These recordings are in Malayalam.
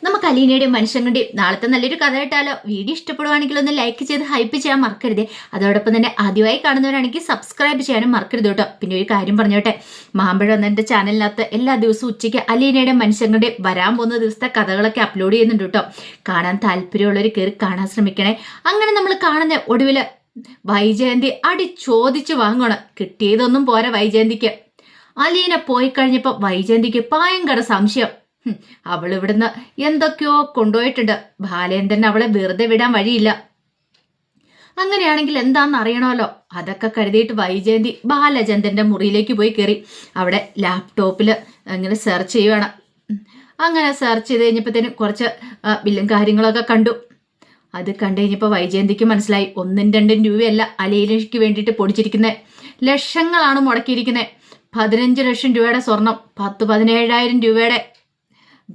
നമുക്ക് അലീനയുടെയും മനുഷ്യങ്ങളുടെയും നാളത്തെ നല്ലൊരു കഥ കേട്ടാലോ? വീഡിയോ ഇഷ്ടപ്പെടുവാണെങ്കിൽ ഒന്ന് ലൈക്ക് ചെയ്ത് ഹൈപ്പ് ചെയ്യാൻ മറക്കരുത്. അതോടൊപ്പം തന്നെ ആദ്യമായി കാണുന്നവരാണെങ്കിൽ സബ്സ്ക്രൈബ് ചെയ്യാനും മറക്കരുത് കേട്ടോ. പിന്നെ ഒരു കാര്യം പറഞ്ഞോട്ടെ, മാമ്പഴം എന്ന എൻ്റെ ചാനലിനകത്ത് എല്ലാ ദിവസവും ഉച്ചയ്ക്ക് അലീനയുടെയും മനുഷ്യങ്ങളുടെയും വരാൻ പോകുന്ന ദിവസത്തെ കഥകളൊക്കെ അപ്ലോഡ് ചെയ്യുന്നുണ്ട് കേട്ടോ. കാണാൻ താല്പര്യമുള്ളവർ കയറി കാണാൻ ശ്രമിക്കണേ. അങ്ങനെ നമ്മൾ കാണുന്ന ഒടുവിൽ വൈജയന്തി അടി ചോദിച്ചു വാങ്ങണം. കിട്ടിയതൊന്നും പോരാ വൈജയന്തിക്ക്. അലീന പോയി കഴിഞ്ഞപ്പോൾ വൈജയന്തിക്ക് ഭയങ്കര സംശയം. അവൾ ഇവിടുന്ന് എന്തൊക്കെയോ കൊണ്ടുപോയിട്ടുണ്ട്. ബാലേന്ദ്രൻ അവളെ വെറുതെ വിടാൻ വഴിയില്ല. അങ്ങനെയാണെങ്കിൽ എന്താണെന്ന് അറിയണമല്ലോ. അതൊക്കെ കരുതിയിട്ട് വൈജയന്തി ബാലചന്ദ്രന്റെ മുറിയിലേക്ക് പോയി കയറി. അവിടെ ലാപ്ടോപ്പിൽ ഇങ്ങനെ സെർച്ച് ചെയ്യുവാണ്. അങ്ങനെ സെർച്ച് ചെയ്ത് കഴിഞ്ഞപ്പോഴത്തേനും കുറച്ച് ബില്ലും കാര്യങ്ങളൊക്കെ കണ്ടു. അത് കണ്ടു കഴിഞ്ഞപ്പോൾ വൈജയന്തിക്ക് മനസ്സിലായി, 1-2 രൂപയല്ല അലീനയ്ക്ക് വേണ്ടിയിട്ട് പൊടിച്ചിരിക്കുന്നത്, ലക്ഷങ്ങളാണ് മുടക്കിയിരിക്കുന്നത്. 15 ലക്ഷം രൂപയുടെ സ്വർണം, 17,000 രൂപയുടെ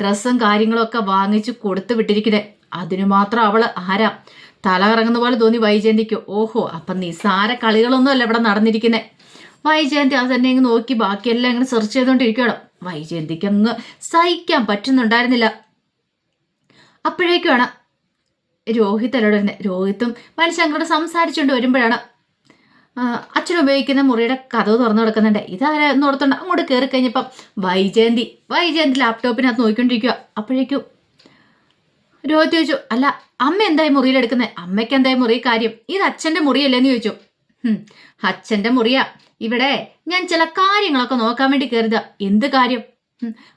ഡ്രസ്സും കാര്യങ്ങളൊക്കെ വാങ്ങിച്ച് കൊടുത്തു വിട്ടിരിക്കുന്നത്. അതിനു മാത്രം അവള് ആരാ? തല കറങ്ങുന്ന പോലെ തോന്നി വൈജയന്തിക്ക്. ഓഹോ, അപ്പം നിസാര കളികളൊന്നും അല്ല ഇവിടെ നടന്നിരിക്കുന്നത്. വൈജയന്തി അത് തന്നെ ഇങ്ങ് നോക്കി ബാക്കിയെല്ലാം ഇങ്ങനെ സെർച്ച് ചെയ്തുകൊണ്ടിരിക്കുകയാണ്. വൈജയന്തിക്ക് അങ്ങ് സഹിക്കാൻ പറ്റുന്നുണ്ടായിരുന്നില്ല. അപ്പോഴേക്കുമാണ് രോഹിത് അല്ലോട് വരുന്നത്. രോഹിത്തും മനുഷ്യങ്ങളോട് സംസാരിച്ചുകൊണ്ട് വരുമ്പോഴാണ് അച്ഛൻ ഉപയോഗിക്കുന്ന മുറിയുടെ കഥവ് തുറന്നു കിടക്കുന്നുണ്ട്. ഇതാരെന്ന് ഓർത്തുണ്ട് അങ്ങോട്ട് കയറി കഴിഞ്ഞപ്പം വൈജയന്തി ലാപ്ടോപ്പിനകത്ത് നോക്കിക്കൊണ്ടിരിക്കുക. അപ്പോഴേക്കും രോഹിത് ചോദിച്ചു, അല്ല അമ്മ എന്തായി മുറിയിലെടുക്കുന്നത്? അമ്മയ്ക്ക് എന്തായി മുറി കാര്യം? ഇത് അച്ഛൻ്റെ മുറിയല്ലേന്ന് ചോദിച്ചു. അച്ഛൻ്റെ മുറിയാ. ഇവിടെ ഞാൻ ചില കാര്യങ്ങളൊക്കെ നോക്കാൻ വേണ്ടി കയറിയതാ. എന്ത് കാര്യം?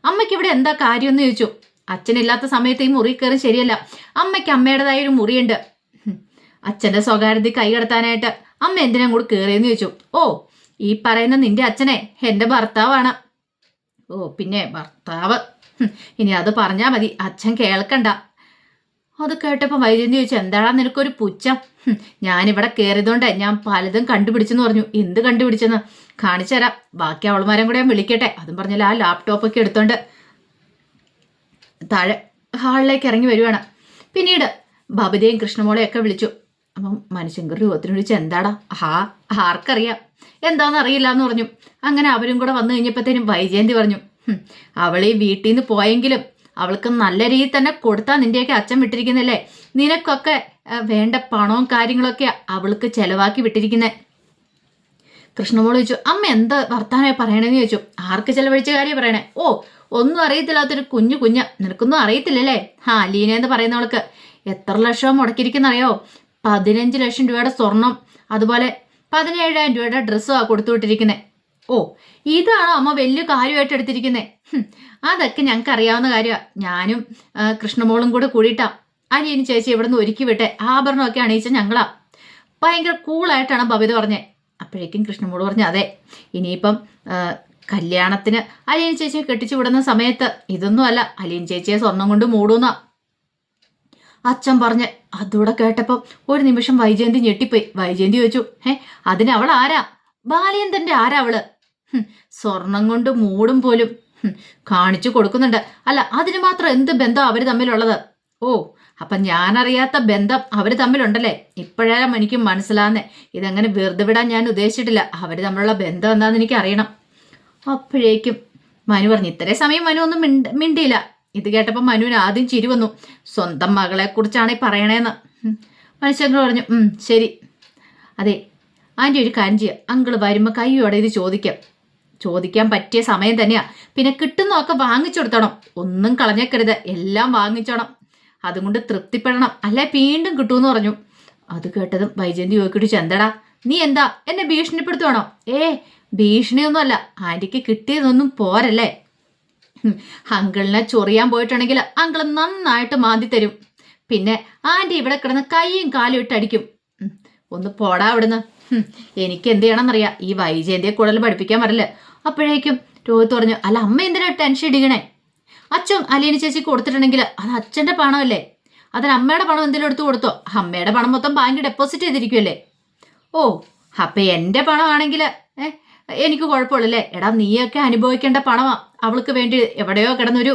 അമ്മയ്ക്ക് ഇവിടെ എന്താ കാര്യം എന്ന് ചോദിച്ചു. അച്ഛനില്ലാത്ത സമയത്ത് ഈ മുറി കയറി ശരിയല്ല. അമ്മയ്ക്ക് അമ്മയുടേതായ ഒരു മുറിയുണ്ട്. അച്ഛൻ്റെ സ്വകാര്യത കൈകടത്താനായിട്ട് അമ്മ എന്തിനാ കൂടെ കയറിയെന്ന് ചോദിച്ചു. ഓ, ഈ പറയുന്ന നിന്റെ അച്ഛനെ എൻ്റെ ഭർത്താവാണ്. ഓ പിന്നെ ഭർത്താവ്, ഇനി അത് പറഞ്ഞാൽ മതി, അച്ഛൻ കേൾക്കണ്ട. അത് കേട്ടപ്പോൾ വൈജയന്തി ചോദിച്ചു, എന്താടാ നിനക്കൊരു പുച്ഛം? ഞാനിവിടെ കയറിയതുകൊണ്ട് ഞാൻ പലതും കണ്ടുപിടിച്ചെന്ന് പറഞ്ഞു. എന്ത് കണ്ടുപിടിച്ചെന്ന് കാണിച്ചു തരാം. ബാക്കി അവൾമാരും കൂടെ ഞാൻ വിളിക്കട്ടെ. അതും പറഞ്ഞാൽ ആ ലാപ്ടോപ്പൊക്കെ എടുത്തോണ്ട് താഴെ ഹാളിലേക്ക് ഇറങ്ങി വരുവാണ്. പിന്നീട് ബബിതയും കൃഷ്ണമോളെയൊക്കെ വിളിച്ചു. അപ്പം മനുഷ്യങ്കർ രൂപത്തിന് വിളിച്ച്, എന്താടാ? ആർക്കറിയാം, എന്താണെന്ന് അറിയില്ല എന്ന് പറഞ്ഞു. അങ്ങനെ അവരും കൂടെ വന്നു കഴിഞ്ഞപ്പോഴത്തേനും വൈജയന്തി പറഞ്ഞു, അവൾ ഈ വീട്ടിൽ നിന്ന് പോയെങ്കിലും അവൾക്ക് നല്ല രീതിയിൽ തന്നെ കൊടുത്താൽ നിന്റെയൊക്കെ അച്ഛൻ വിട്ടിരിക്കുന്നല്ലേ. നിനക്കൊക്കെ വേണ്ട പണവും കാര്യങ്ങളൊക്കെ അവൾക്ക് ചെലവാക്കി വിട്ടിരിക്കുന്നത്. കൃഷ്ണമോള് ചോദിച്ചു, അമ്മ എന്താ വർത്താനം പറയണേന്ന് ചോദിച്ചു. ആർക്ക് ചെലവഴിച്ച കാര്യം പറയണേ? ഓ, ഒന്നും അറിയത്തില്ലാത്തൊരു കുഞ്ഞ്, നിനക്കൊന്നും അറിയത്തില്ലല്ലേ? ലീന എന്ന് പറയുന്നവൾക്ക് എത്ര ലക്ഷം മുടക്കിയിരിക്കുന്നറിയോ? 15 ലക്ഷം രൂപയുടെ സ്വർണം, അതുപോലെ 17,000 രൂപയുടെ ഡ്രസ്സുമാണ് കൊടുത്തു വിട്ടിരിക്കുന്നത്. ഓ, ഇതാണോ അമ്മ വലിയ കാര്യമായിട്ട് എടുത്തിരിക്കുന്നത്? അതൊക്കെ ഞങ്ങൾക്ക് അറിയാവുന്ന കാര്യമാണ്. ഞാനും കൃഷ്ണമോളും കൂടെ കൂടിയിട്ടാ അലീന ചേച്ചി ഇവിടെ നിന്ന് ഒരുക്കി വിട്ടെ. ആഭരണമൊക്കെ അണിയിച്ച ഞങ്ങളാ. ഭയങ്കര കൂളായിട്ടാണ് ബബിത പറഞ്ഞത്. അപ്പോഴേക്കും കൃഷ്ണമോള് പറഞ്ഞു, അതെ, ഇനിയിപ്പം കല്യാണത്തിന് അലീന ചേച്ചിയെ കെട്ടിച്ചു വിടുന്ന സമയത്ത് ഇതൊന്നും അല്ല, അലീന ചേച്ചിയെ സ്വർണം കൊണ്ട് മൂടുന്ന അച്ഛൻ പറഞ്ഞ്. അതൂടെ കേട്ടപ്പം ഒരു നിമിഷം വൈജയന്തി ഞെട്ടിപ്പോയി. വൈജയന്തി ചോദിച്ചു, അതിന് അവൾ ആരാ? ബാലേന്ദ്രന്റെ ആരാ അവള്? സ്വർണം കൊണ്ട് മൂടും പോലും കാണിച്ചു കൊടുക്കുന്നുണ്ട്. അല്ല, അതിന് മാത്രം എന്ത് ബന്ധം അവര് തമ്മിലുള്ളത്? ഓ, അപ്പൊ ഞാനറിയാത്ത ബന്ധം അവര് തമ്മിലുണ്ടല്ലേ? ഇപ്പോഴാണ് എനിക്ക് മനസ്സിലാകുന്നേ. ഇതങ്ങനെ വെറുതെ വിടാൻ ഞാൻ ഉദ്ദേശിച്ചിട്ടില്ല. അവര് തമ്മിലുള്ള ബന്ധം എന്താണെന്ന് എനിക്ക് അറിയണം. അപ്പോഴേക്കും മനു പറഞ്ഞു. ഇത്രയും സമയം മനു ഒന്നും മിണ്ടിയില്ല. ഇത് കേട്ടപ്പോൾ മനുവിന് ആദ്യം ചിരി വന്നു. സ്വന്തം മകളെ കുറിച്ചാണ് ഈ പറയണേന്ന്. മനുഷ്യങ്ങൾ പറഞ്ഞു, ശരി. അതെ ആൻറ്റി, ഒരു കാര്യം ചെയ്യുക, അങ്കിള് വരുമ്പോൾ കൈയോടെ ഇത് ചോദിക്കാൻ പറ്റിയ സമയം തന്നെയാ. പിന്നെ കിട്ടുന്നതൊക്കെ വാങ്ങിച്ചു കൊടുത്തണം. ഒന്നും കളഞ്ഞേക്കരുത്, എല്ലാം വാങ്ങിച്ചോണം. അതുകൊണ്ട് തൃപ്തിപ്പെടണം, അല്ലെ വീണ്ടും കിട്ടുമെന്ന് പറഞ്ഞു. അത് കേട്ടതും വൈജയന്തി ചോദിക്കിട്ട്, ചെന്തടാ നീ എന്താ എന്നെ ഭീഷണിപ്പെടുത്തുവാണോ? ഭീഷണിയൊന്നും അല്ല, ആൻറ്റിക്ക് കിട്ടിയതൊന്നും പോരല്ലേ. അങ്കിളിനെ ചൊറിയാൻ പോയിട്ടുണ്ടെങ്കിൽ അങ്കിൾ നന്നായിട്ട് മാന്തി തരും. പിന്നെ ആൻറ്റി ഇവിടെ കിടന്ന് കൈയും കാലും ഇട്ടടിക്കും. ഒന്ന് പോടാ അവിടുന്ന്. എനിക്ക് എന്ത് ചെയ്യണമെന്നറിയാം. ഈ വൈജയന്തിയെ കൂടുതൽ പഠിപ്പിക്കാൻ വരില്ല. അപ്പോഴേക്കും രോഹിത് പറഞ്ഞു, അല്ല അമ്മ എന്തിനാ ടെൻഷൻ ഇടിക്കണേ? അച്ഛൻ അലീന ചേച്ചി കൊടുത്തിട്ടുണ്ടെങ്കിൽ അത് അച്ഛൻ്റെ പണമല്ലേ. അതിന് അമ്മയുടെ പണം എന്തെങ്കിലും എടുത്തു കൊടുത്തോ? അമ്മയുടെ പണം മൊത്തം ബാങ്കിൽ ഡെപ്പോസിറ്റ് ചെയ്തിരിക്കുമല്ലേ. ഓ, അപ്പം എൻ്റെ പണമാണെങ്കിൽ എനിക്ക് കുഴപ്പമില്ലല്ലേ. എടാ, നീയൊക്കെ അനുഭവിക്കേണ്ട പണമാ. അവൾക്ക് വേണ്ടി എവിടെയോ കിടന്നൊരു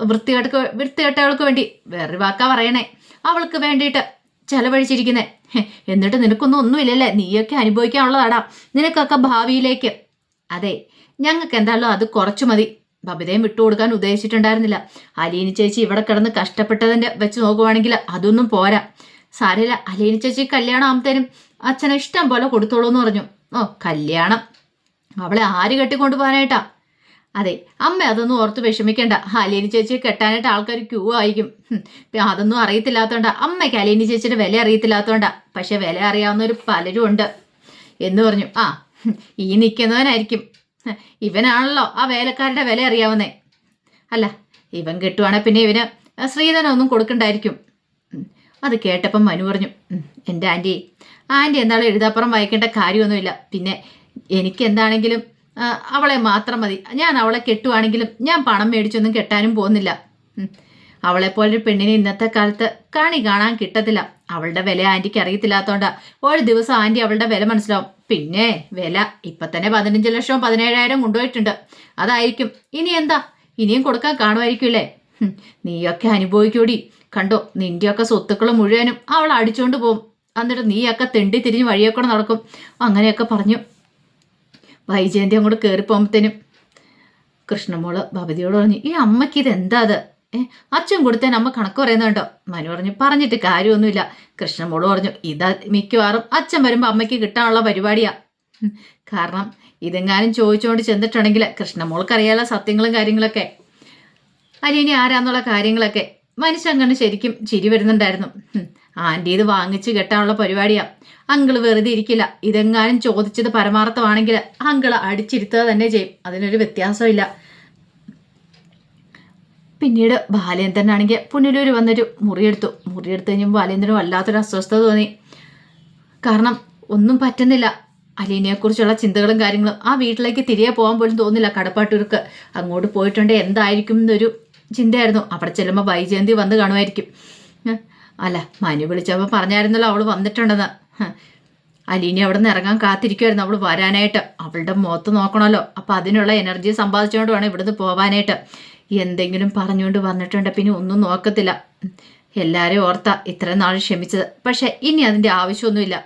വൃത്തികെട്ടവൾക്ക് വേണ്ടി, വേറൊരു വാക്കാ പറയണേ, അവൾക്ക് വേണ്ടിയിട്ട് ചെലവഴിച്ചിരിക്കുന്നേ. എന്നിട്ട് നിനക്കൊന്നും ഒന്നുമില്ലല്ലേ. നീയൊക്കെ അനുഭവിക്കാനുള്ളതാടാ, നിനക്കൊക്കെ ഭാവിയിലേക്ക്. അതെ, ഞങ്ങൾക്ക് എന്തായാലും അത് കുറച്ചു മതി. ബബിതയും വിട്ടുകൊടുക്കാൻ ഉദ്ദേശിച്ചിട്ടുണ്ടായിരുന്നില്ല. അലീന ചേച്ചി ഇവിടെ കിടന്ന് കഷ്ടപ്പെട്ടതിൻ്റെ വെച്ച് നോക്കുവാണെങ്കിൽ അതൊന്നും പോരാ. സാരമില്ല, അലീന ചേച്ചി കല്യാണം ആകുമ്പത്തേനും അച്ഛനെ ഇഷ്ടം പോലെ കൊടുത്തോളൂ എന്ന് പറഞ്ഞു. ഓ, കല്യാണം അവളെ ആര് കെട്ടിക്കൊണ്ടു പോകാനായിട്ടാ? അതെ, അമ്മ അതൊന്നും ഓർത്ത് വിഷമിക്കണ്ട. അലീന ചേച്ചിയെ കെട്ടാനായിട്ട് ആൾക്കാർ ക്യൂ ആയിരിക്കും. അതൊന്നും അറിയത്തില്ലാത്തോണ്ടാ, അമ്മയ്ക്ക് അലീന ചേച്ചിയുടെ വില അറിയത്തില്ലാത്തോണ്ടാ. പക്ഷെ വില അറിയാവുന്നവർ പലരും ഉണ്ട് എന്ന് പറഞ്ഞു. ആ, ഈ നിൽക്കുന്നവനായിരിക്കും, ഇവനാണല്ലോ ആ വേലക്കാരുടെ വില അറിയാവുന്നേ. അല്ല, ഇവൻ കെട്ടുവാണെങ്കിൽ പിന്നെ ഇവന് ശ്രീധനൊന്നും കൊടുക്കണ്ടായിരിക്കും. അത് കേട്ടപ്പം മനു പറഞ്ഞു, എൻ്റെ ആൻറ്റി എന്തായാലും എഴുതാപ്പുറം വായിക്കേണ്ട കാര്യമൊന്നുമില്ല. പിന്നെ എനിക്ക് എന്താണെങ്കിലും അവളെ മാത്രം മതി. ഞാൻ അവളെ കെട്ടുവാണെങ്കിലും ഞാൻ പണം മേടിച്ചൊന്നും കെട്ടാനും പോകുന്നില്ല. അവളെപ്പോലൊരു പെണ്ണിനെ ഇന്നത്തെ കാലത്ത് കാണാൻ കിട്ടത്തില്ല. അവളുടെ വില ആൻറ്റിക്ക് അറിയത്തില്ലാത്തോണ്ടാ. ഒരു ദിവസം ആൻറ്റി അവളുടെ വില മനസ്സിലാവും. പിന്നെ വില ഇപ്പം തന്നെ 15 ലക്ഷവും 17,000 കൊണ്ടുപോയിട്ടുണ്ട്. അതായിരിക്കും. ഇനി എന്താ, ഇനിയും കൊടുക്കാൻ കാണുമായിരിക്കുമല്ലേ? നീയൊക്കെ അനുഭവിക്കൂടി. കണ്ടോ, നിൻ്റെയൊക്കെ സ്വത്തുക്കൾ മുഴുവനും അവൾ അടിച്ചുകൊണ്ട് പോകും. എന്നിട്ട് നീയൊക്കെ തെണ്ടി തിരിഞ്ഞ് വഴിയൊക്കെ നടക്കും. അങ്ങനെയൊക്കെ പറഞ്ഞു. വൈജയന്തി അങ്ങോട്ട് കയറിപ്പോകുമ്പത്തേനും കൃഷ്ണമോള് ഭവതിയോട് പറഞ്ഞു, ഈ അമ്മയ്ക്ക് ഇതെന്താ അത്? അച്ഛൻ കൊടുത്തേന് അമ്മ കണക്ക് പറയുന്നുണ്ടോ? മനു പറഞ്ഞിട്ട് കാര്യമൊന്നുമില്ല. കൃഷ്ണമോള് പറഞ്ഞു, ഇതാ മിക്കവാറും അച്ഛൻ വരുമ്പോൾ അമ്മയ്ക്ക് കിട്ടാനുള്ള പരിപാടിയാ. കാരണം ഇതെങ്ങാനും ചോദിച്ചുകൊണ്ട് ചെന്നിട്ടുണ്ടെങ്കിൽ കൃഷ്ണമോൾക്കറിയാലോ സത്യങ്ങളും കാര്യങ്ങളൊക്കെ, അലീന ആരാന്നുള്ള കാര്യങ്ങളൊക്കെ. മനുഷ്യൻ കണ്ട് ശരിക്കും ചിരി വരുന്നുണ്ടായിരുന്നു. ആൻറ്റി ഇത് വാങ്ങിച്ച് കെട്ടാനുള്ള പരിപാടിയാ. അങ്കിള് വെറുതെ ഇരിക്കില്ല. ഇതെങ്ങാനും ചോദിച്ചത് പരമാർത്ഥമാണെങ്കിൽ അങ്കിള് അടിച്ചിരുത്തുക തന്നെ ചെയ്യും. അതിനൊരു വ്യത്യാസമില്ല. പിന്നീട് ബാലേന്ദ്രനാണെങ്കിൽ പുനലൂർ വന്നൊരു മുറിയെടുത്ത് കഴിഞ്ഞപ്പോൾ ബാലേന്ദ്രന് വല്ലാത്തൊരു അസ്വസ്ഥത തോന്നി. കാരണം ഒന്നും പറ്റുന്നില്ല. അലീനയെക്കുറിച്ചുള്ള ചിന്തകളും കാര്യങ്ങളും. ആ വീട്ടിലേക്ക് തിരികെ പോകാൻ പോലും തോന്നില്ല കടപ്പാട്ടൂർക്ക്. അങ്ങോട്ട് പോയിട്ടുണ്ട് എന്തായിരിക്കും എന്നൊരു ചിന്തയായിരുന്നു. അവിടെ ചെല്ലുമ്പോൾ വൈജയന്തി വന്ന് കാണുമായിരിക്കും. അല്ല, മനു വിളിച്ചപ്പോൾ പറഞ്ഞായിരുന്നല്ലോ അവൾ വന്നിട്ടുണ്ടെന്ന്. അലീന അവിടെ നിന്ന് ഇറങ്ങാൻ കാത്തിരിക്കുമായിരുന്നു അവൾ വരാനായിട്ട്. അവളുടെ മുഖത്ത് നോക്കണമല്ലോ. അപ്പം അതിനുള്ള എനർജി സമ്പാദിച്ചുകൊണ്ട് വേണം ഇവിടുന്ന് പോകാനായിട്ട്. എന്തെങ്കിലും പറഞ്ഞുകൊണ്ട് വന്നിട്ടുണ്ട് പിന്നെ ഒന്നും നോക്കത്തില്ല. എല്ലാവരെയും ഓർത്താ ഇത്രയും നാൾ ക്ഷമിച്ചത്. പക്ഷെ ഇനി അതിൻ്റെ ആവശ്യമൊന്നുമില്ല.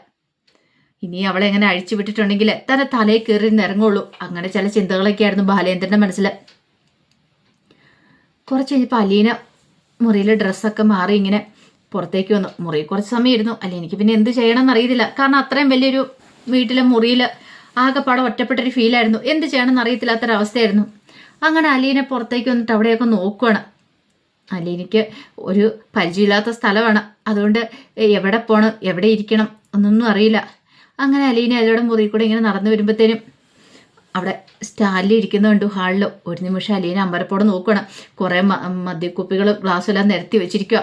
ഇനി അവളെ എങ്ങനെ അഴിച്ചു വിട്ടിട്ടുണ്ടെങ്കിൽ തന്നെ തലയിൽ കയറി ഇറങ്ങുള്ളൂ. അങ്ങനെ ചില ചിന്തകളൊക്കെ ആയിരുന്നു ബാലേന്ദ്രൻ്റെ മനസ്സിൽ. കുറച്ച് കഴിഞ്ഞപ്പോൾ അലീന മുറിയിൽ ഡ്രസ്സൊക്കെ മാറി ഇങ്ങനെ പുറത്തേക്ക് വന്നു. മുറി കുറച്ച് സമയം ഇരുന്നു. അല്ലെ, എനിക്ക് പിന്നെ എന്ത് ചെയ്യണമെന്ന് അറിയത്തില്ല. കാരണം അത്രയും വലിയൊരു വീട്ടിലെ മുറിയിൽ ആകെപ്പാടെ ഒറ്റപ്പെട്ടൊരു ഫീലായിരുന്നു. എന്ത് ചെയ്യണമെന്ന് അറിയത്തില്ലാത്തൊരവസ്ഥയായിരുന്നു. അങ്ങനെ അലീന പുറത്തേക്ക് വന്നിട്ട് അവിടെയൊക്കെ നോക്കുകയാണ്. അലീനയ്ക്ക് ഒരു പരിചയമില്ലാത്ത സ്ഥലമാണ്. അതുകൊണ്ട് എവിടെ പോകണം, എവിടെ ഇരിക്കണം എന്നൊന്നും അറിയില്ല. അങ്ങനെ അലീന അതിലൂടെ മുറി കൂടെ ഇങ്ങനെ നടന്നു വരുമ്പോഴത്തേനും അവിടെ സ്റ്റാലിൽ ഇരിക്കുന്ന കണ്ടു ഹാളിൽ. ഒരു നിമിഷം അലീന അമ്പരപ്പോടെ നോക്കുകയാണ്. കുറേ മദ്യക്കുപ്പികൾ ഗ്ലാസ്സെല്ലാം നിരത്തി വെച്ചിരിക്കുക.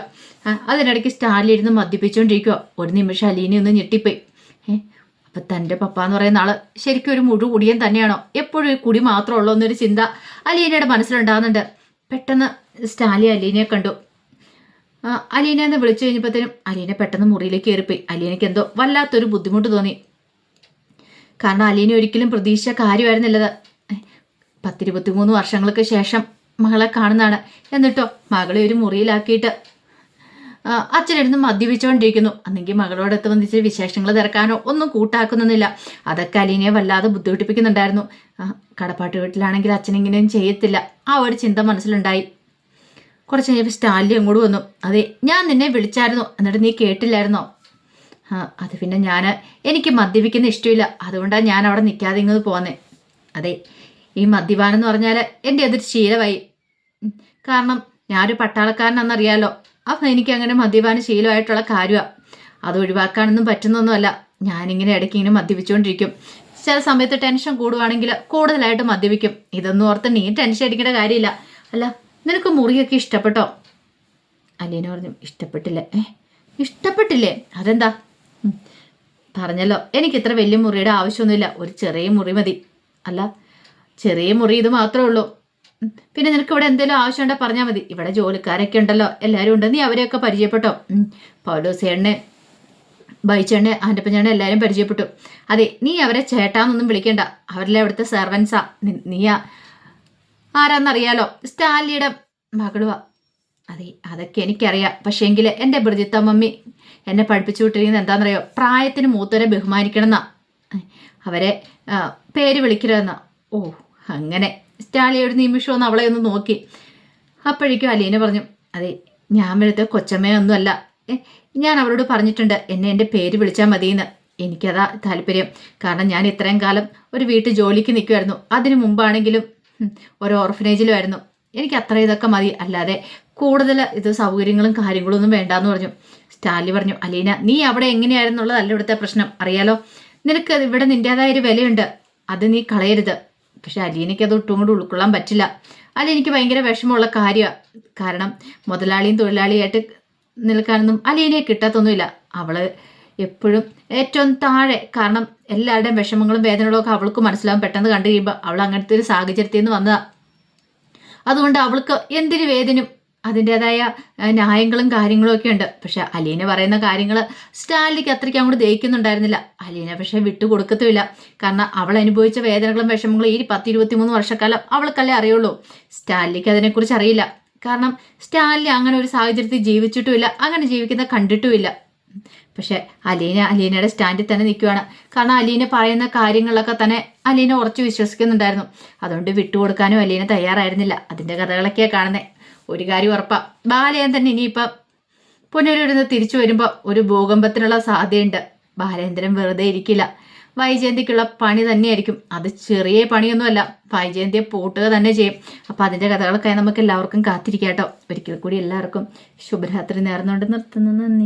അതിനിടയ്ക്ക് സ്റ്റാലിലിരുന്ന് മദ്യപ്പിച്ചുകൊണ്ടിരിക്കുക. ഒരു നിമിഷം അലീന ഒന്ന് ഞെട്ടിപ്പോയി. അപ്പം തൻ്റെ പപ്പ എന്ന് പറയുന്ന ആൾ ശരിക്കും ഒരു മുഴു കുടിയൻ തന്നെയാണോ? എപ്പോഴും ഈ കുടി മാത്രമേ ഉള്ളൂ എന്നൊരു ചിന്ത അലീനയുടെ മനസ്സിലുണ്ടാകുന്നുണ്ട്. പെട്ടെന്ന് സ്റ്റാലി അലീനയെ കണ്ടു. അലീന എന്ന് വിളിച്ചു കഴിഞ്ഞപ്പോഴത്തേനും അലീന പെട്ടെന്ന് മുറിയിലേക്ക് കയറിപ്പോയി. അലീനയ്ക്ക് എന്തോ വല്ലാത്തൊരു ബുദ്ധിമുട്ട് തോന്നി. കാരണം അലീന ഒരിക്കലും പ്രതീക്ഷിച്ച കാര്യമായിരുന്നില്ലത്. 10-23 വർഷങ്ങൾക്ക് ശേഷം മകളെ കാണുന്നതാണ്. എന്നിട്ടോ മകളെ ഒരു മുറിയിലാക്കിയിട്ട് അച്ഛനിരുന്ന് മദ്യപിച്ചുകൊണ്ടിരിക്കുന്നു. അന്നെങ്കിൽ മകളോടൊത്ത് വന്നിച്ച് വിശേഷങ്ങൾ തിരക്കാനോ ഒന്നും കൂട്ടാക്കുന്നൊന്നുമില്ല. അതൊക്കെ അലീനയെ വല്ലാതെ ബുദ്ധിമുട്ടിപ്പിക്കുന്നുണ്ടായിരുന്നു. കടപ്പാട്ട് വീട്ടിലാണെങ്കിൽ അച്ഛനിങ്ങനെയും ചെയ്യത്തില്ല. ആ ഒരു ചിന്ത മനസ്സിലുണ്ടായി. കുറച്ച് കഴിഞ്ഞപ്പോൾ സ്റ്റാലിൻ അങ്ങോട്ട് വന്നു. അതെ, ഞാൻ നിന്നെ വിളിച്ചായിരുന്നു, എന്നിട്ട് നീ കേട്ടില്ലായിരുന്നോ? അത് പിന്നെ എനിക്ക് മദ്യപിക്കുന്ന ഇഷ്ടമില്ല. അതുകൊണ്ടാണ് ഞാൻ അവിടെ നിൽക്കാതെ ഇങ്ങോട്ട് പോകുന്നത്. അതെ, ഈ മദ്യപാനം എന്ന് പറഞ്ഞാൽ എൻ്റെ അതൊരു ശീലമായി. കാരണം ഞാനൊരു പട്ടാളക്കാരനാണെന്നറിയാലോ. അപ്പം എനിക്കങ്ങനെ മദ്യപാനം ശീലമായിട്ടുള്ള കാര്യമാണ്. അത് ഒഴിവാക്കാനൊന്നും പറ്റുന്നൊന്നുമല്ല. ഞാനിങ്ങനെ ഇടയ്ക്ക് ഇങ്ങനെ മദ്യപിച്ചുകൊണ്ടിരിക്കും. ചില സമയത്ത് ടെൻഷൻ കൂടുവാണെങ്കിൽ കൂടുതലായിട്ട് മദ്യപിക്കും. ഇതൊന്നും ഓർത്ത് നീ ടെൻഷൻ അടിക്കേണ്ട കാര്യമില്ല. അല്ല, നിനക്ക് മുറിയൊക്കെ ഇഷ്ടപ്പെട്ടോ? അലീന പറഞ്ഞു, ഇഷ്ടപ്പെട്ടില്ലേ? ഇഷ്ടപ്പെട്ടില്ലേ? അതെന്താ? പറഞ്ഞല്ലോ, എനിക്ക് ഇത്ര വലിയ മുറിയുടെ ആവശ്യമൊന്നുമില്ല. ഒരു ചെറിയ മുറി മതി. അല്ല, ചെറിയ മുറി ഇത് മാത്രമേ ഉള്ളൂ. പിന്നെ നിനക്ക് ഇവിടെ എന്തെങ്കിലും ആവശ്യമുണ്ടെങ്കിൽ പറഞ്ഞാൽ മതി. ഇവിടെ ജോലിക്കാരൊക്കെ ഉണ്ടല്ലോ, എല്ലാവരും ഉണ്ട്. നീ അവരെയൊക്കെ പരിചയപ്പെട്ടോ? പൗലോസേണ്ണെ, ബൈച്ചേണ്ണെ, ആൻ്റപ്പഞ്ഞേണ്ണെ എല്ലാവരും പരിചയപ്പെട്ടു. അതെ, നീ അവരെ ചേട്ടാന്നൊന്നും വിളിക്കണ്ട. അവരെല്ലാം ഇവിടുത്തെ സെർവൻസാ. നീയാ ആരാന്നറിയാലോ? സ്റ്റാലിയുടെ മകളുവാ. അതെ, അതൊക്കെ എനിക്കറിയാം. പക്ഷേങ്കിൽ എൻ്റെ ബ്രിജിത്ത മമ്മി എന്നെ പഠിപ്പിച്ചു വിട്ടിരിക്കുന്നത് എന്താണെന്നറിയോ? പ്രായത്തിന് മൂത്തവരെ ബഹുമാനിക്കണം എന്നാ. അവരെ പേര് വിളിക്കരുതെന്നാ. ഓ, അങ്ങനെ സ്റ്റാലി ഒരു നിമിഷം ഒന്ന് അവളെ ഒന്ന് നോക്കി. അപ്പോഴേക്കും അലീന പറഞ്ഞു, അതെ ഞാൻ വെളുത്ത കൊച്ചമ്മയൊന്നുമല്ല, ഞാൻ അവളോട് പറഞ്ഞിട്ടുണ്ട് എന്നെ എൻ്റെ പേര് വിളിച്ചാൽ മതിയെന്ന്. എനിക്കതാ താല്പര്യം. കാരണം ഞാൻ ഇത്രയും കാലം ഒരു വീട്ടിൽ ജോലിക്ക് നിൽക്കുമായിരുന്നു. അതിനു മുമ്പാണെങ്കിലും ഒരു ഓർഫനേജിലുമായിരുന്നു. എനിക്ക് അത്ര ഇതൊക്കെ മതി, അല്ലാതെ കൂടുതൽ ഇത് സൗകര്യങ്ങളും കാര്യങ്ങളും ഒന്നും വേണ്ടാന്ന് പറഞ്ഞു. സ്റ്റാലി പറഞ്ഞു, അലീന നീ അവിടെ എങ്ങനെയായിരുന്നുള്ളതല്ല ഇവിടുത്തെ പ്രശ്നം, അറിയാലോ. നിനക്ക് ഇവിടെ നിൻ്റെതായൊരു വിലയുണ്ട്, അത് നീ കളയരുത്. പക്ഷെ അലീനയ്ക്ക് അത് ഒട്ടും കൂടി ഉൾക്കൊള്ളാൻ പറ്റില്ല. അലീനയ്ക്ക് ഭയങ്കര വിഷമമുള്ള കാര്യമാണ്. കാരണം മുതലാളിയും തൊഴിലാളിയായിട്ട് നിൽക്കാനൊന്നും അലീനയെ കിട്ടാത്തൊന്നുമില്ല. അവള് എപ്പോഴും ഏറ്റവും താഴെ. കാരണം എല്ലാവരുടെയും വിഷമങ്ങളും വേദനകളും ഒക്കെ അവൾക്ക് മനസ്സിലാവും. പെട്ടെന്ന് കണ്ടു കഴിയുമ്പോൾ അവൾ അങ്ങനത്തെ ഒരു സാഹചര്യത്തിൽ നിന്ന് വന്നതാ. അതുകൊണ്ട് അവൾക്ക് എന്തിനു വേദനും അതിൻ്റെതായ ന്യായങ്ങളും കാര്യങ്ങളും ഒക്കെ ഉണ്ട്. പക്ഷെ അലീന പറയുന്ന കാര്യങ്ങൾ സ്റ്റാലിക്ക് അത്രയ്ക്ക് അങ്ങോട്ട് ദഹിക്കുന്നുണ്ടായിരുന്നില്ല. അലീന പക്ഷെ വിട്ടുകൊടുക്കത്തുമില്ല. കാരണം അവൾ അനുഭവിച്ച വേദനകളും വിഷമങ്ങളും ഈ 10-23 വർഷക്കാലം അവൾക്കല്ലേ അറിയുള്ളൂ. സ്റ്റാലിക്ക് അതിനെക്കുറിച്ച് അറിയില്ല. കാരണം സ്റ്റാലിൻ അങ്ങനെ ഒരു സാഹചര്യത്തിൽ ജീവിച്ചിട്ടുമില്ല, അങ്ങനെ ജീവിക്കുന്ന കണ്ടിട്ടുമില്ല. പക്ഷെ അലീനയുടെ സ്റ്റാൻഡിൽ തന്നെ നിൽക്കുകയാണ്. കാരണം അലീന പറയുന്ന കാര്യങ്ങളിലൊക്കെ തന്നെ അലീന ഉറച്ചു വിശ്വസിക്കുന്നുണ്ടായിരുന്നു. അതുകൊണ്ട് വിട്ടുകൊടുക്കാനും അലീന തയ്യാറായിരുന്നില്ല. അതിൻ്റെ കഥകളൊക്കെയാണ് കാണുന്നത്. ഒരു കാര്യം ഉറപ്പാ, ബാലയൻ തന്നെ ഇനിയിപ്പം പുനരൂരിന്ന് തിരിച്ചു വരുമ്പോൾ ഒരു ഭൂകമ്പത്തിനുള്ള സാധ്യതയുണ്ട്. ബാലേന്ദ്രൻ വെറുതെ ഇരിക്കില്ല. വൈജയന്തിക്കുള്ള പണി തന്നെയായിരിക്കും. അത് ചെറിയ പണിയൊന്നുമല്ല, വൈജയന്തിയെ പൂട്ടുക തന്നെ ചെയ്യും. അപ്പം അതിൻ്റെ കഥകളൊക്കെ നമുക്ക് എല്ലാവർക്കും കാത്തിരിക്കാം കേട്ടോ. ഒരിക്കൽ കൂടി എല്ലാവർക്കും ശുഭരാത്രി നേർന്നുകൊണ്ട് നിർത്തുന്നു. നന്ദി.